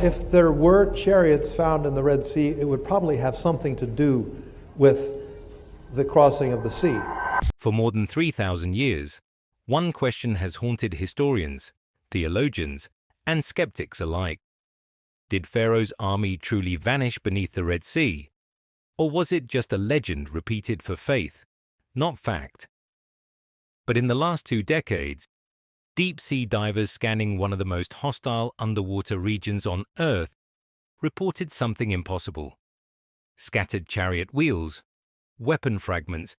If there were chariots found in the Red Sea, it would probably have something to do with the crossing of the sea. For more than 3,000 years, one question has haunted historians, theologians, and skeptics alike. Did Pharaoh's army truly vanish beneath the Red Sea? Or was it just a legend repeated for faith, not fact? But in the last 2 decades, deep-sea divers scanning one of the most hostile underwater regions on Earth reported something impossible: scattered chariot wheels, weapon fragments,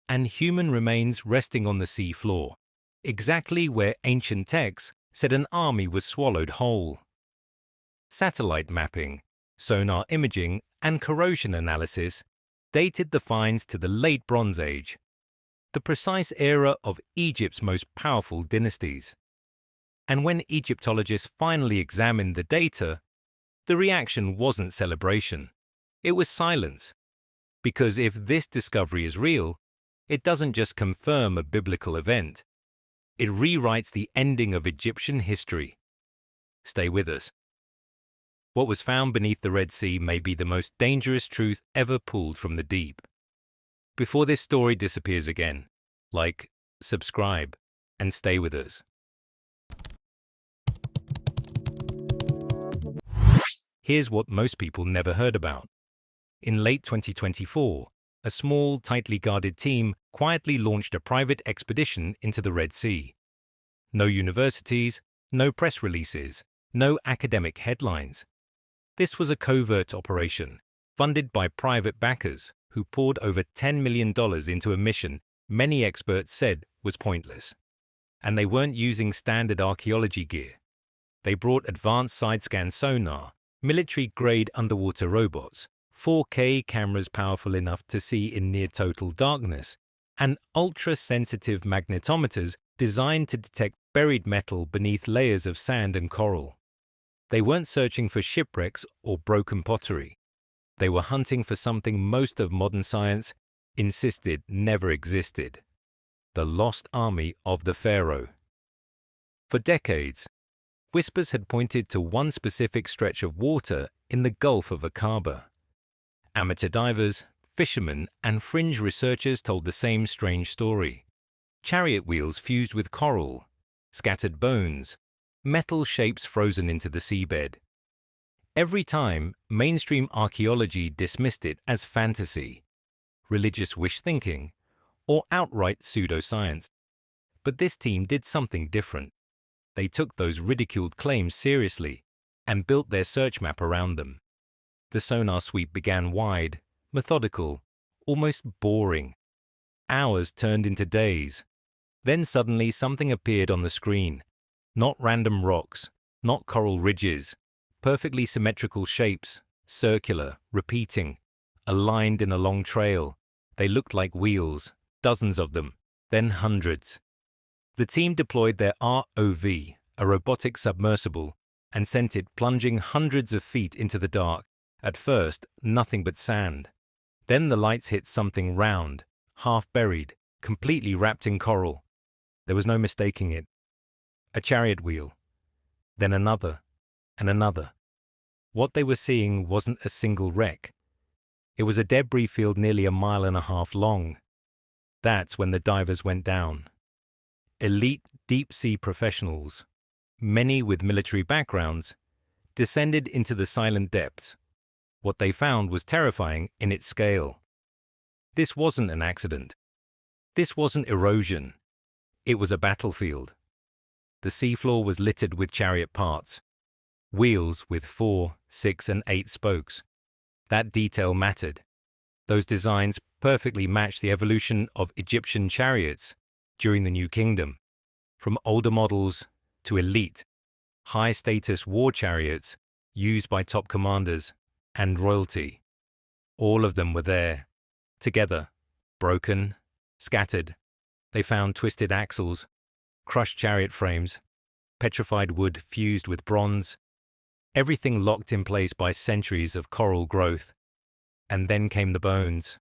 and human remains resting on the sea floor, exactly where ancient texts said an army was swallowed whole. Satellite mapping, sonar imaging, and corrosion analysis dated the finds to the Late Bronze Age, the precise era of Egypt's most powerful dynasties. And when Egyptologists finally examined the data, the reaction wasn't celebration. It was silence. Because if this discovery is real, it doesn't just confirm a biblical event. It rewrites the ending of Egyptian history. Stay with us. What was found beneath the Red Sea may be the most dangerous truth ever pulled from the deep. Before this story disappears again, like, subscribe, and stay with us. Here's what most people never heard about. In late 2024, a small, tightly guarded team quietly launched a private expedition into the Red Sea. No universities, no press releases, no academic headlines. This was a covert operation, funded by private backers who poured over $10 million into a mission many experts said was pointless. And they weren't using standard archaeology gear. They brought advanced side-scan sonar, military-grade underwater robots, 4K cameras powerful enough to see in near-total darkness, and ultra-sensitive magnetometers designed to detect buried metal beneath layers of sand and coral. They weren't searching for shipwrecks or broken pottery. They were hunting for something most of modern science insisted never existed: the lost army of the Pharaoh. For decades, whispers had pointed to one specific stretch of water in the Gulf of Aqaba. Amateur divers, fishermen, and fringe researchers told the same strange story: chariot wheels fused with coral, scattered bones, metal shapes frozen into the seabed. Every time, mainstream archaeology dismissed it as fantasy, religious wish-thinking, or outright pseudoscience. But this team did something different. They took those ridiculed claims seriously and built their search map around them. The sonar sweep began wide, methodical, almost boring. Hours turned into days. Then suddenly something appeared on the screen. Not random rocks, not coral ridges, perfectly symmetrical shapes, circular, repeating, aligned in a long trail. They looked like wheels, dozens of them, then hundreds. The team deployed their ROV, a robotic submersible, and sent it plunging hundreds of feet into the dark. At first, nothing but sand. Then the lights hit something round, half-buried, completely wrapped in coral. There was no mistaking it. A chariot wheel. Then another, and another. What they were seeing wasn't a single wreck. It was a debris field nearly 1.5 miles long. That's when the divers went down. Elite deep-sea professionals, many with military backgrounds, descended into the silent depths. What they found was terrifying in its scale. This wasn't an accident. This wasn't erosion. It was a battlefield. The seafloor was littered with chariot parts, wheels with 4, 6, and 8 spokes. That detail mattered. Those designs perfectly matched the evolution of Egyptian chariots during the New Kingdom, from older models to elite, high-status war chariots used by top commanders and royalty. All of them were there, together, broken, scattered. They found twisted axles, crushed chariot frames, petrified wood fused with bronze, everything locked in place by centuries of coral growth. And then came the bones,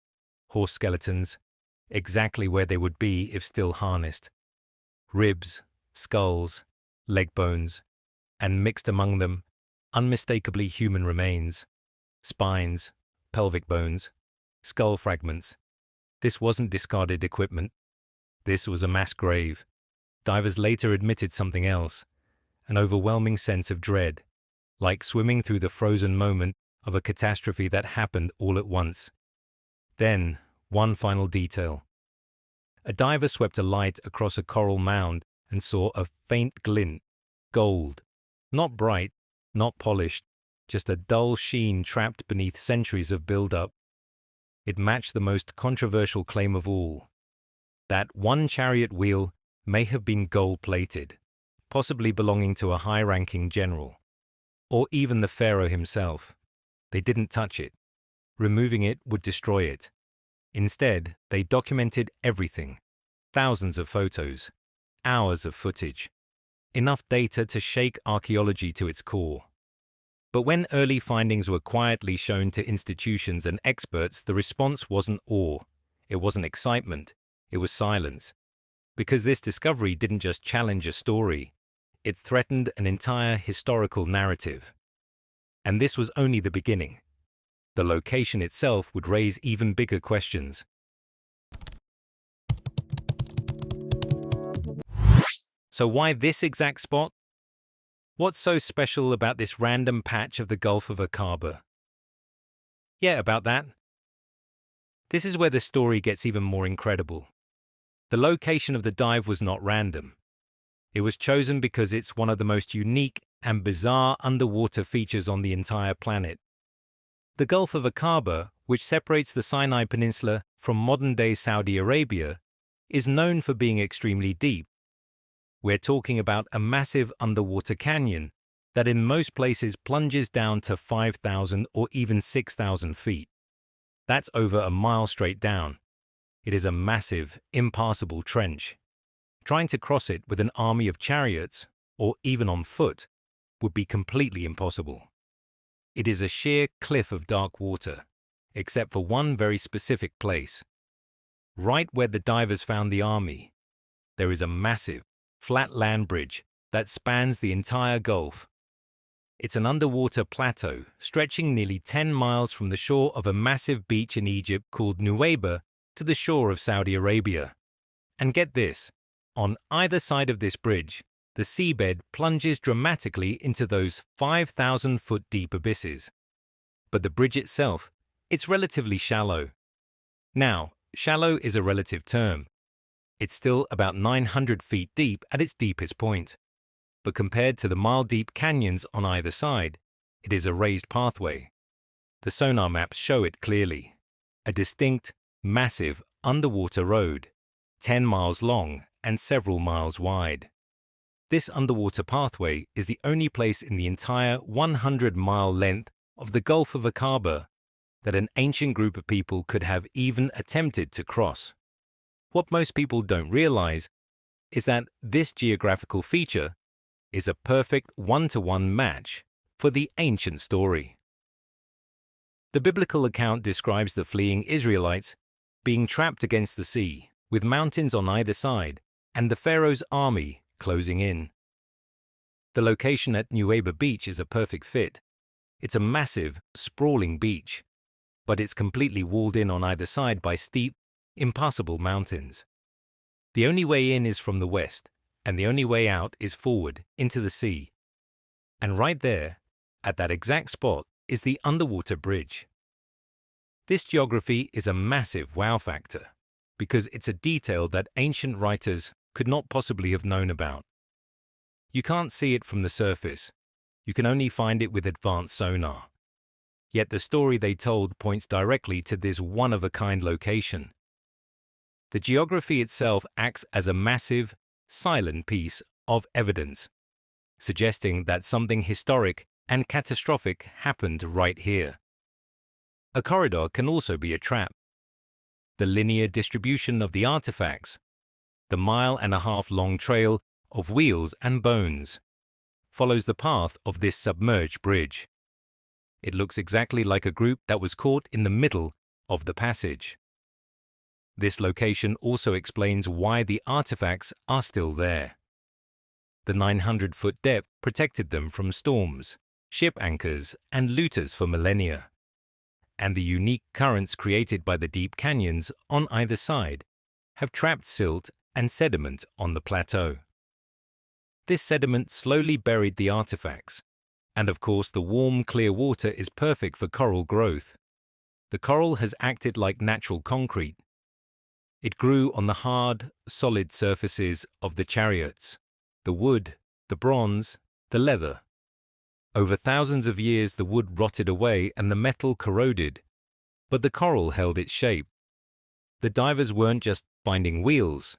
horse skeletons, exactly where they would be if still harnessed. Ribs, skulls, leg bones, and mixed among them, unmistakably human remains, spines, pelvic bones, skull fragments. This wasn't discarded equipment. This was a mass grave. Divers later admitted something else, an overwhelming sense of dread, like swimming through the frozen moment of a catastrophe that happened all at once. Then, one final detail. A diver swept a light across a coral mound and saw a faint glint, gold. Not bright, not polished, just a dull sheen trapped beneath centuries of build-up. It matched the most controversial claim of all. That one chariot wheel may have been gold-plated, possibly belonging to a high-ranking general, or even the Pharaoh himself. They didn't touch it. Removing it would destroy it. Instead, they documented everything. Thousands of photos, hours of footage, enough data to shake archaeology to its core. But when early findings were quietly shown to institutions and experts, the response wasn't awe, it wasn't excitement, it was silence. Because this discovery didn't just challenge a story, it threatened an entire historical narrative. And this was only the beginning. The location itself would raise even bigger questions. So why this exact spot? What's so special about this random patch of the Gulf of Aqaba? Yeah, about that. This is where the story gets even more incredible. The location of the dive was not random. It was chosen because it's one of the most unique and bizarre underwater features on the entire planet. The Gulf of Aqaba, which separates the Sinai Peninsula from modern-day Saudi Arabia, is known for being extremely deep. We're talking about a massive underwater canyon that in most places plunges down to 5,000 or even 6,000 feet. That's over a mile straight down. It is a massive, impassable trench. Trying to cross it with an army of chariots, or even on foot, would be completely impossible. It is a sheer cliff of dark water, except for one very specific place. Right where the divers found the army, there is a massive, flat land bridge that spans the entire Gulf. It's an underwater plateau stretching nearly 10 miles from the shore of a massive beach in Egypt called Nuweiba to the shore of Saudi Arabia. And get this, on either side of this bridge, the seabed plunges dramatically into those 5,000-foot deep abysses. But the bridge itself, it's relatively shallow. Now, shallow is a relative term. It's still about 900 feet deep at its deepest point. But compared to the mile-deep canyons on either side, it is a raised pathway. The sonar maps show it clearly. A distinct, massive underwater road, 10 miles long and several miles wide. This underwater pathway is the only place in the entire 100-mile length of the Gulf of Aqaba that an ancient group of people could have even attempted to cross. What most people don't realize is that this geographical feature is a perfect one-to-one match for the ancient story. The biblical account describes the fleeing Israelites being trapped against the sea, with mountains on either side, and the Pharaoh's army closing in. The location at Nuweiba Beach is a perfect fit. It's a massive, sprawling beach, but it's completely walled in on either side by steep, impassable mountains. The only way in is from the west, and the only way out is forward, into the sea. And right there, at that exact spot, is the underwater bridge. This geography is a massive wow factor, because it's a detail that ancient writers could not possibly have known about. You can't see it from the surface. You can only find it with advanced sonar. Yet the story they told points directly to this one-of-a-kind location. The geography itself acts as a massive, silent piece of evidence, suggesting that something historic and catastrophic happened right here. A corridor can also be a trap. The linear distribution of the artifacts, the mile-and-a-half-long trail of wheels and bones, follows the path of this submerged bridge. It looks exactly like a group that was caught in the middle of the passage. This location also explains why the artifacts are still there. The 900-foot depth protected them from storms, ship anchors, and looters for millennia. And the unique currents created by the deep canyons on either side have trapped silt and sediment on the plateau. This sediment slowly buried the artifacts, and of course the warm, clear water is perfect for coral growth. The coral has acted like natural concrete. It grew on the hard, solid surfaces of the chariots, the wood, the bronze, the leather. Over thousands of years the wood rotted away and the metal corroded, but the coral held its shape. The divers weren't just finding wheels,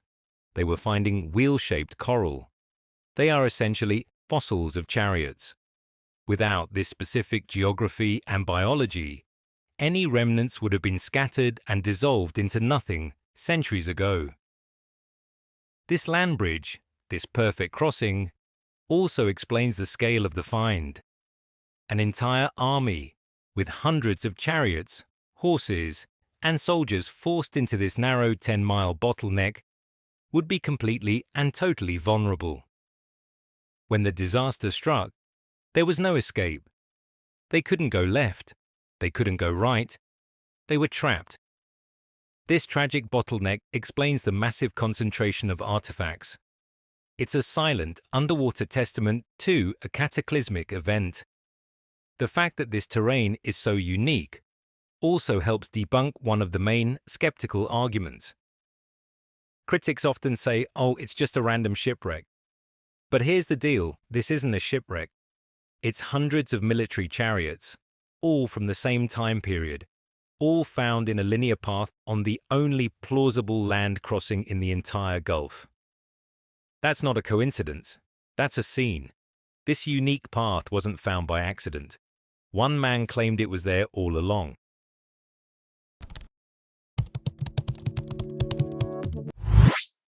they were finding wheel-shaped coral. They are essentially fossils of chariots. Without this specific geography and biology, any remnants would have been scattered and dissolved into nothing centuries ago. This land bridge, this perfect crossing, also explains the scale of the find. An entire army, with hundreds of chariots, horses, and soldiers forced into this narrow 10-mile bottleneck, would be completely and totally vulnerable. When the disaster struck, there was no escape. They couldn't go left, they couldn't go right, they were trapped. This tragic bottleneck explains the massive concentration of artifacts. It's a silent, underwater testament to a cataclysmic event. The fact that this terrain is so unique also helps debunk one of the main skeptical arguments. Critics often say, oh, it's just a random shipwreck. But here's the deal, this isn't a shipwreck. It's hundreds of military chariots, all from the same time period, all found in a linear path on the only plausible land crossing in the entire Gulf. That's not a coincidence. That's a scene. This unique path wasn't found by accident. One man claimed it was there all along.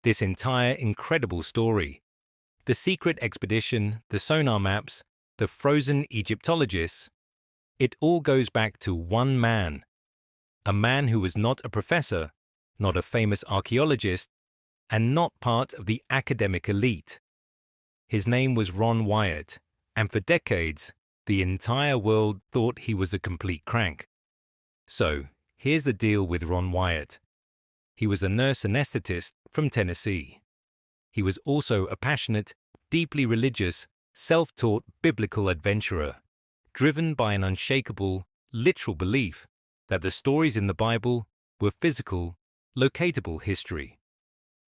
This entire incredible story, the secret expedition, the sonar maps, the frozen Egyptologists, it all goes back to one man. A man who was not a professor, not a famous archaeologist, and not part of the academic elite. His name was Ron Wyatt, and for decades, the entire world thought he was a complete crank. So, here's the deal with Ron Wyatt. He was a nurse anesthetist from Tennessee. He was also a passionate, deeply religious, self-taught biblical adventurer, driven by an unshakable, literal belief that the stories in the Bible were physical, locatable history.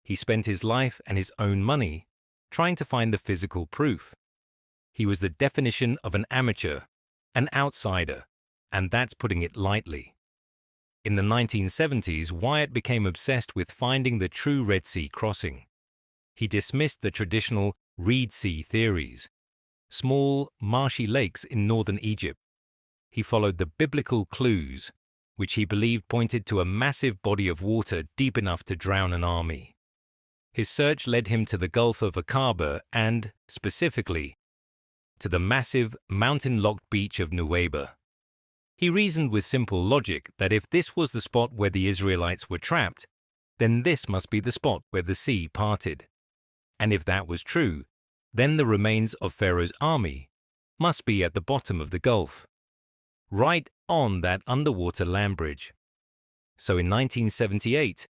He spent his life and his own money trying to find the physical proof. He was the definition of an amateur, an outsider, and that's putting it lightly. In the 1970s, Wyatt became obsessed with finding the true Red Sea crossing. He dismissed the traditional Reed Sea theories, small, marshy lakes in northern Egypt. He followed the biblical clues, which he believed pointed to a massive body of water deep enough to drown an army. His search led him to the Gulf of Aqaba and, specifically, to the massive, mountain-locked beach of Nuweiba. He reasoned with simple logic that if this was the spot where the Israelites were trapped, then this must be the spot where the sea parted. And if that was true, then the remains of Pharaoh's army must be at the bottom of the Gulf, right on that underwater land bridge. So in 1978,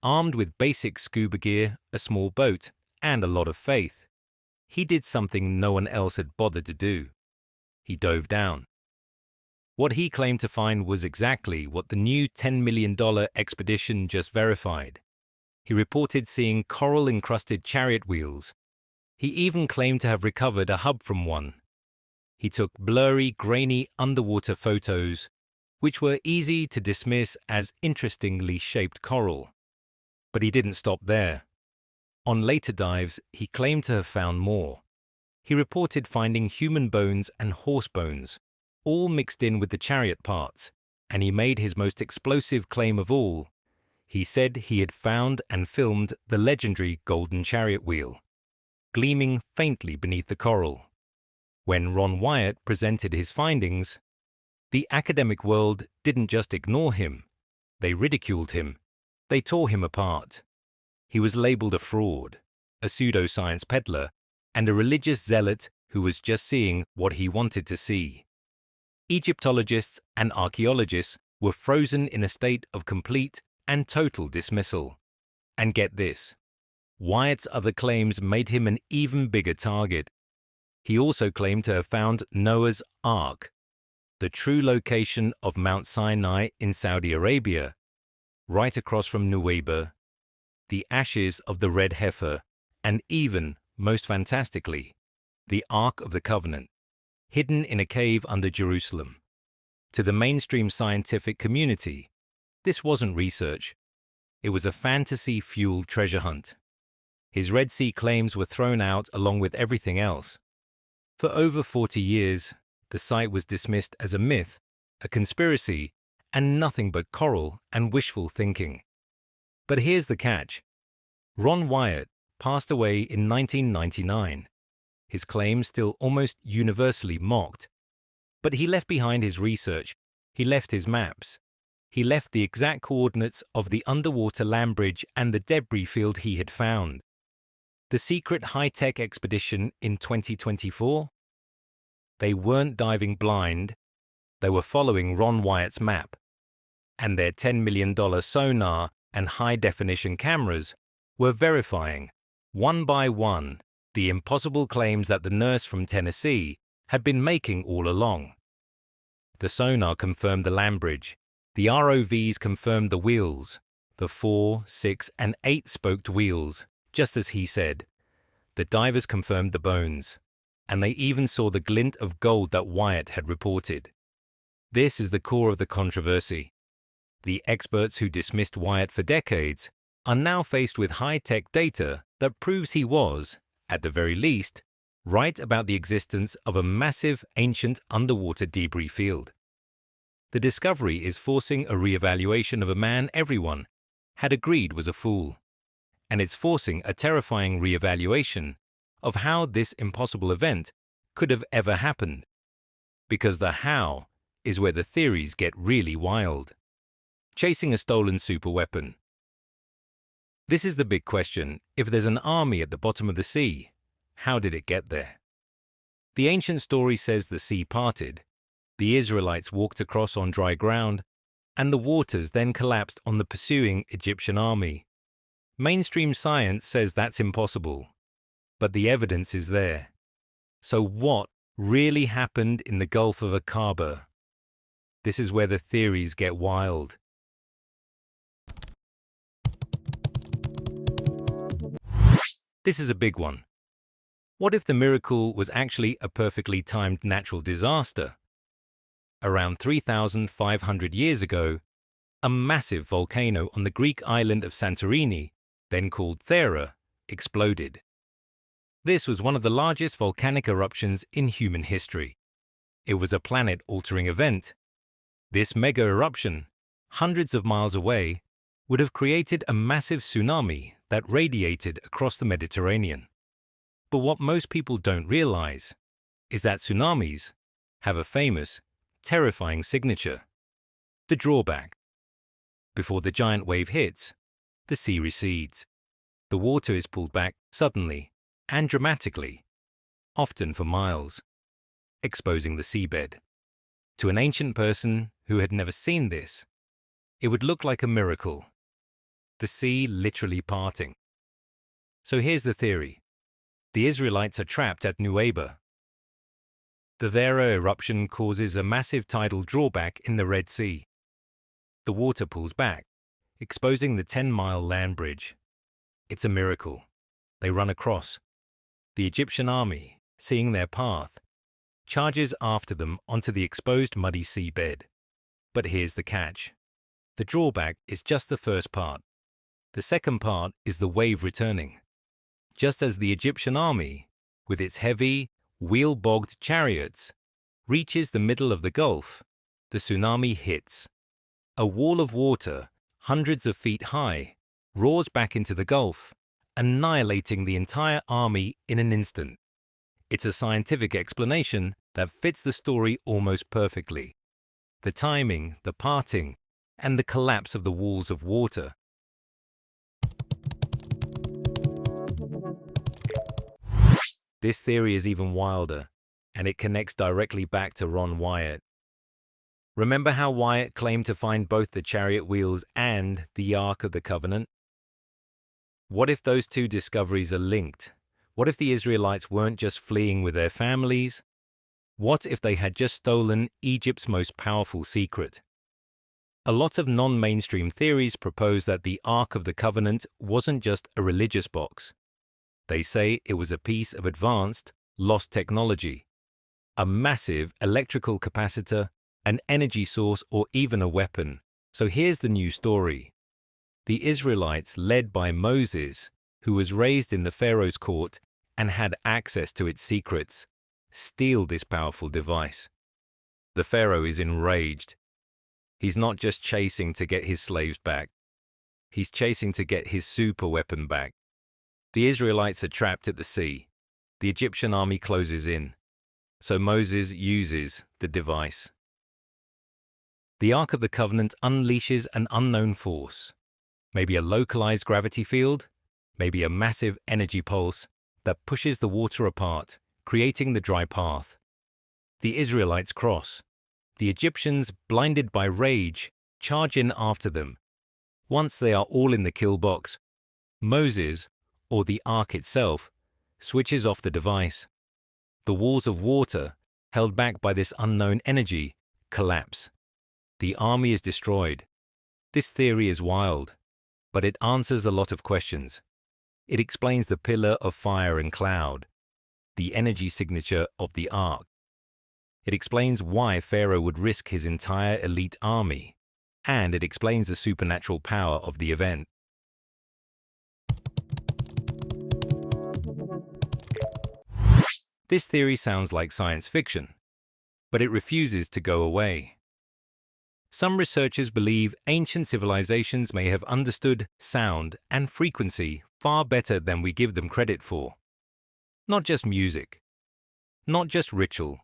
armed with basic scuba gear, a small boat, and a lot of faith, he did something no one else had bothered to do. He dove down. What he claimed to find was exactly what the new $10 million expedition just verified. He reported seeing coral-encrusted chariot wheels. He even claimed to have recovered a hub from one. He took blurry, grainy underwater photos, which were easy to dismiss as interestingly shaped coral. But he didn't stop there. On later dives, he claimed to have found more. He reported finding human bones and horse bones, all mixed in with the chariot parts, and he made his most explosive claim of all. He said he had found and filmed the legendary golden chariot wheel, gleaming faintly beneath the coral. When Ron Wyatt presented his findings, the academic world didn't just ignore him. They ridiculed him. They tore him apart. He was labeled a fraud, a pseudoscience peddler, and a religious zealot who was just seeing what he wanted to see. Egyptologists and archaeologists were frozen in a state of complete and total dismissal. And get this, Wyatt's other claims made him an even bigger target. He also claimed to have found Noah's Ark, the true location of Mount Sinai in Saudi Arabia, right across from Nuweiba, the ashes of the red heifer, and even, most fantastically, the Ark of the Covenant, hidden in a cave under Jerusalem. To the mainstream scientific community, this wasn't research. It was a fantasy-fueled treasure hunt. His Red Sea claims were thrown out along with everything else. For over 40 years, the site was dismissed as a myth, a conspiracy, and nothing but coral and wishful thinking. But here's the catch. Ron Wyatt passed away in 1999. His claims still almost universally mocked. But he left behind his research. He left his maps. He left the exact coordinates of the underwater land bridge and the debris field he had found. The secret high-tech expedition in 2024? They weren't diving blind. They were following Ron Wyatt's map. And their $10 million sonar and high-definition cameras were verifying, one by one, the impossible claims that the nurse from Tennessee had been making all along. The sonar confirmed the land bridge. The ROVs confirmed the wheels, the 4, 6, and 8-spoked wheels, just as he said. The divers confirmed the bones, and they even saw the glint of gold that Wyatt had reported. This is the core of the controversy. The experts who dismissed Wyatt for decades are now faced with high-tech data that proves he was, at the very least, right about the existence of a massive ancient underwater debris field. The discovery is forcing a re-evaluation of a man everyone had agreed was a fool, and it's forcing a terrifying re-evaluation of how this impossible event could have ever happened. Because the how is where the theories get really wild. Chasing a stolen superweapon. This is the big question. If there's an army at the bottom of the sea, how did it get there? The ancient story says the sea parted, the Israelites walked across on dry ground, and the waters then collapsed on the pursuing Egyptian army. Mainstream science says that's impossible, but the evidence is there. So what really happened in the Gulf of Aqaba? This is where the theories get wild. This is a big one. What if the miracle was actually a perfectly timed natural disaster? Around 3,500 years ago, a massive volcano on the Greek island of Santorini, then called Pharaoh, exploded. This was one of the largest volcanic eruptions in human history. It was a planet-altering event. This mega eruption, hundreds of miles away, would have created a massive tsunami that radiated across the Mediterranean. But what most people don't realize is that tsunamis have a famous, terrifying signature: the drawback. Before the giant wave hits, the sea recedes. The water is pulled back suddenly and dramatically, often for miles, exposing the seabed. To an ancient person who had never seen this, it would look like a miracle, the sea literally parting. So here's the theory. The Israelites are trapped at Nuweiba. The Pharaoh eruption causes a massive tidal drawback in the Red Sea. The water pulls back, exposing the 10-mile land bridge. It's a miracle. They run across. The Egyptian army, seeing their path, charges after them onto the exposed muddy seabed. But here's the catch. The drawback is just the first part. The second part is the wave returning. Just as the Egyptian army, with its heavy, wheel-bogged chariots, reaches the middle of the Gulf, the tsunami hits. A wall of water, hundreds of feet high, roars back into the Gulf, annihilating the entire army in an instant. It's a scientific explanation that fits the story almost perfectly. The timing, the parting, and the collapse of the walls of water. This theory is even wilder, and it connects directly back to Ron Wyatt. Remember how Wyatt claimed to find both the chariot wheels and the Ark of the Covenant? What if those two discoveries are linked? What if the Israelites weren't just fleeing with their families? What if they had just stolen Egypt's most powerful secret? A lot of non-mainstream theories propose that the Ark of the Covenant wasn't just a religious box. They say it was a piece of advanced, lost technology, a massive electrical capacitor, an energy source, or even a weapon. So here's the new story. The Israelites, led by Moses, who was raised in the Pharaoh's court and had access to its secrets, steal this powerful device. The Pharaoh is enraged. He's not just chasing to get his slaves back. He's chasing to get his super weapon back. The Israelites are trapped at the sea. The Egyptian army closes in. So Moses uses the device. The Ark of the Covenant unleashes an unknown force. Maybe a localized gravity field, maybe a massive energy pulse that pushes the water apart, creating the dry path. The Israelites cross. The Egyptians, blinded by rage, charge in after them. Once they are all in the kill box, Moses, or the Ark itself, switches off the device. The walls of water, held back by this unknown energy, collapse. The army is destroyed. This theory is wild, but it answers a lot of questions. It explains the pillar of fire and cloud, the energy signature of the Ark. It explains why Pharaoh would risk his entire elite army, and it explains the supernatural power of the event. This theory sounds like science fiction, but it refuses to go away. Some researchers believe ancient civilizations may have understood sound and frequency far better than we give them credit for. Not just music, not just ritual,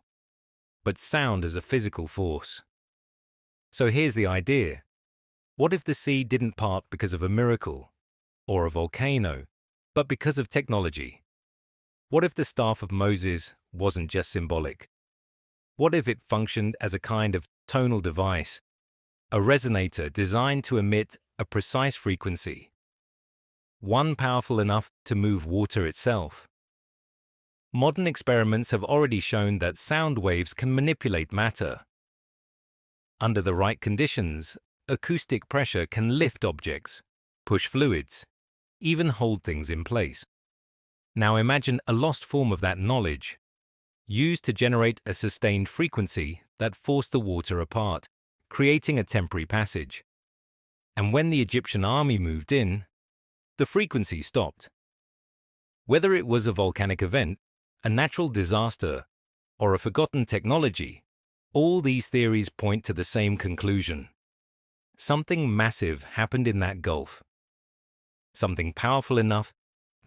but sound as a physical force. So here's the idea. What if the sea didn't part because of a miracle, or a volcano, but because of technology? What if the staff of Moses wasn't just symbolic? What if it functioned as a kind of tonal device, a resonator designed to emit a precise frequency, one powerful enough to move water itself? Modern experiments have already shown that sound waves can manipulate matter. Under the right conditions, acoustic pressure can lift objects, push fluids, even hold things in place. Now imagine a lost form of that knowledge, used to generate a sustained frequency that forced the water apart, creating a temporary passage. And when the Egyptian army moved in, the frequency stopped. Whether it was a volcanic event, a natural disaster, or a forgotten technology, all these theories point to the same conclusion. Something massive happened in that gulf. Something powerful enough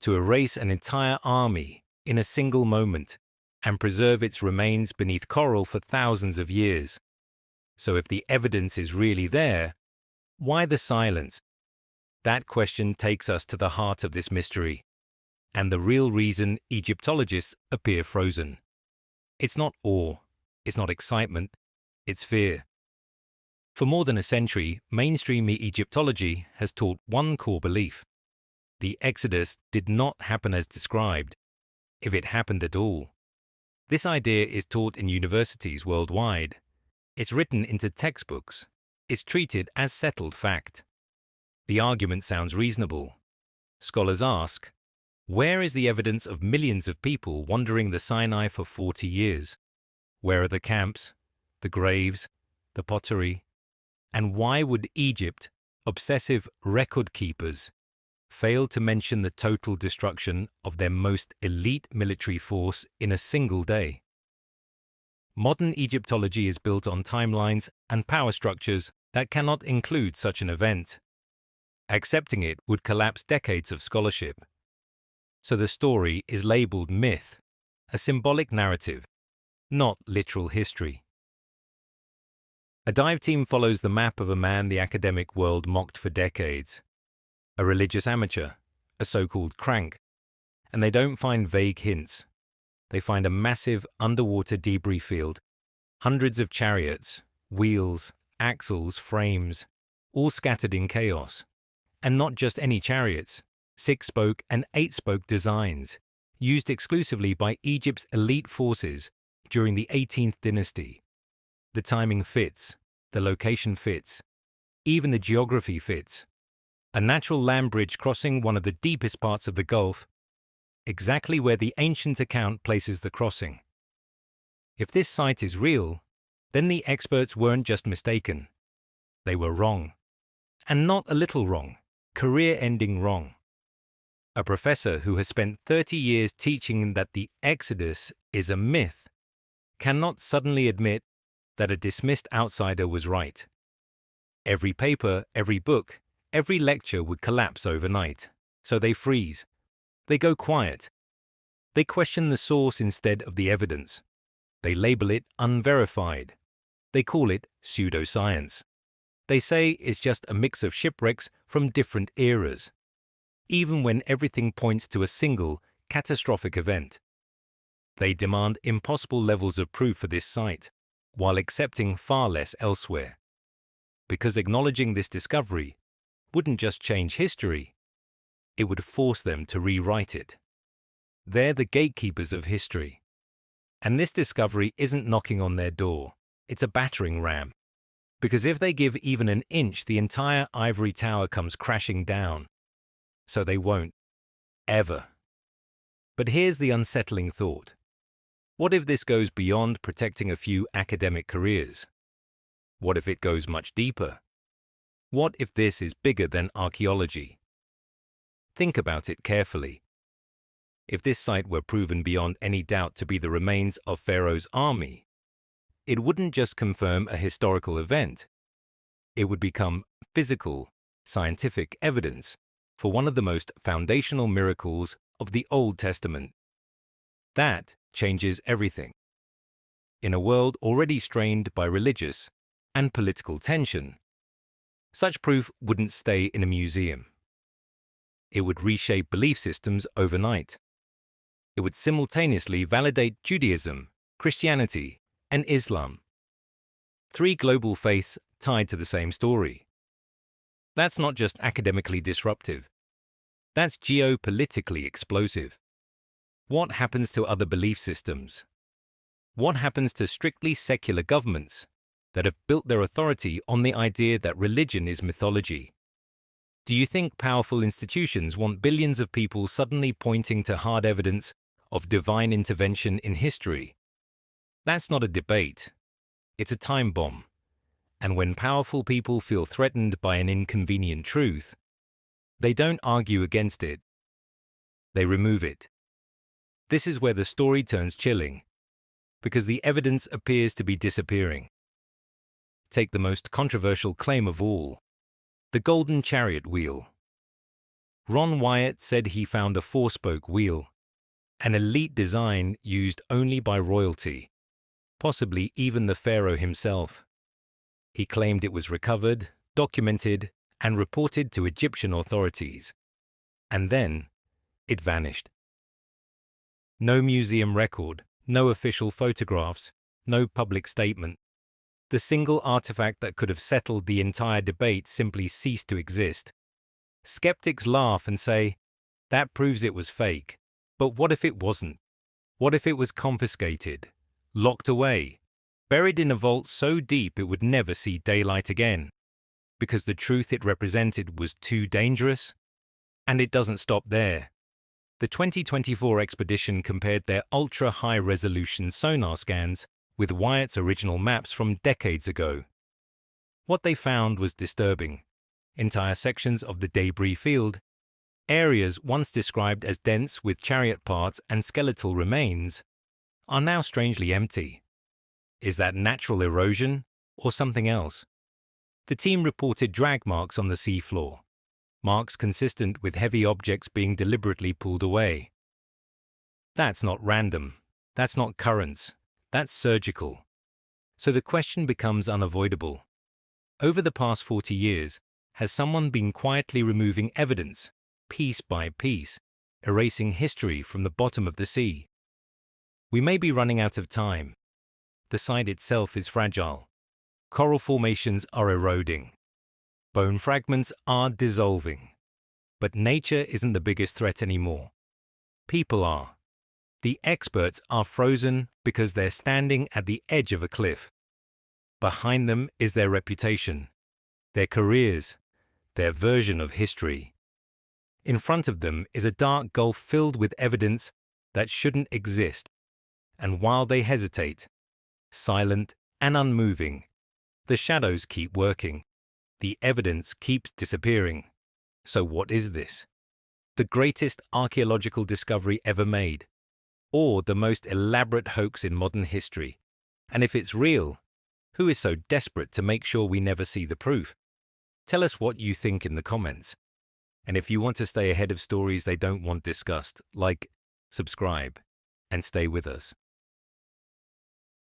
to erase an entire army in a single moment and preserve its remains beneath coral for thousands of years. So if the evidence is really there, why the silence? That question takes us to the heart of this mystery, and the real reason Egyptologists appear frozen. It's not awe, it's not excitement, it's fear. For more than a century, mainstream Egyptology has taught one core belief. The Exodus did not happen as described, if it happened at all. This idea is taught in universities worldwide. It's written into textbooks. It's treated as settled fact. The argument sounds reasonable. Scholars ask, where is the evidence of millions of people wandering the Sinai for 40 years? Where are the camps, the graves, the pottery? And why would Egypt, obsessive record keepers, fail to mention the total destruction of their most elite military force in a single day? Modern Egyptology is built on timelines and power structures that cannot include such an event. Accepting it would collapse decades of scholarship. So the story is labeled myth, a symbolic narrative, not literal history. A dive team follows the map of a man the academic world mocked for decades. A religious amateur, a so-called crank, and they don't find vague hints. they find a massive underwater debris field, hundreds of chariots, wheels, axles, frames, all scattered in chaos. And not just any chariots, 6-spoke and 8-spoke designs, used exclusively by Egypt's elite forces during the 18th dynasty. The timing fits, the location fits, even the geography fits. A natural land bridge crossing one of the deepest parts of the Gulf, exactly where the ancient account places the crossing. If this site is real, then the experts weren't just mistaken. They were wrong. And not a little wrong, career-ending wrong. A professor who has spent 30 years teaching that the Exodus is a myth cannot suddenly admit that a dismissed outsider was right. Every paper, every book, every lecture would collapse overnight, so they freeze. They go quiet. They question the source instead of the evidence. They label it unverified. They call it pseudoscience. They say it's just a mix of shipwrecks from different eras, even when everything points to a single, catastrophic event. They demand impossible levels of proof for this site, while accepting far less elsewhere. Because acknowledging this discovery wouldn't just change history, it would force them to rewrite it. They're the gatekeepers of history. And this discovery isn't knocking on their door, it's a battering ram. Because if they give even an inch, the entire ivory tower comes crashing down. So they won't. Ever. But here's the unsettling thought. What if this goes beyond protecting a few academic careers? What if it goes much deeper? What if this is bigger than archaeology? Think about it carefully. If this site were proven beyond any doubt to be the remains of Pharaoh's army, it wouldn't just confirm a historical event. It would become physical, scientific evidence for one of the most foundational miracles of the Old Testament. That changes everything. In a world already strained by religious and political tension, such proof wouldn't stay in a museum. It would reshape belief systems overnight. It would simultaneously validate Judaism, Christianity, and Islam. 3 global faiths tied to the same story. That's not just academically disruptive. That's geopolitically explosive. What happens to other belief systems? What happens to strictly secular governments that have built their authority on the idea that religion is mythology? Do you think powerful institutions want billions of people suddenly pointing to hard evidence of divine intervention in history? That's not a debate. It's a time bomb. And when powerful people feel threatened by an inconvenient truth, they don't argue against it. They remove it. This is where the story turns chilling, because the evidence appears to be disappearing. Take the most controversial claim of all, the golden chariot wheel. Ron Wyatt said he found a 4-spoke wheel, an elite design used only by royalty, possibly even the Pharaoh himself. He claimed it was recovered, documented, and reported to Egyptian authorities. And then, it vanished. No museum record, no official photographs, no public statement. The single artifact that could have settled the entire debate simply ceased to exist. Skeptics laugh and say, that proves it was fake. But what if it wasn't? What if it was confiscated, locked away, buried in a vault so deep it would never see daylight again? Because the truth it represented was too dangerous? And it doesn't stop there. The 2024 expedition compared their ultra-high-resolution sonar scans with Wyatt's original maps from decades ago. What they found was disturbing. Entire sections of the debris field, areas once described as dense with chariot parts and skeletal remains, are now strangely empty. Is that natural erosion or something else? The team reported drag marks on the seafloor, marks consistent with heavy objects being deliberately pulled away. That's not random. That's not currents. That's surgical. So the question becomes unavoidable. Over the past 40 years, has someone been quietly removing evidence, piece by piece, erasing history from the bottom of the sea? We may be running out of time. The site itself is fragile. Coral formations are eroding. Bone fragments are dissolving. But nature isn't the biggest threat anymore. People are. The experts are frozen because they're standing at the edge of a cliff. Behind them is their reputation, their careers, their version of history. In front of them is a dark gulf filled with evidence that shouldn't exist. And while they hesitate, silent and unmoving, the shadows keep working. The evidence keeps disappearing. So what is this? The greatest archaeological discovery ever made? Or the most elaborate hoax in modern history? And if it's real, who is so desperate to make sure we never see the proof? Tell us what you think in the comments. And if you want to stay ahead of stories they don't want discussed, like, subscribe, and stay with us.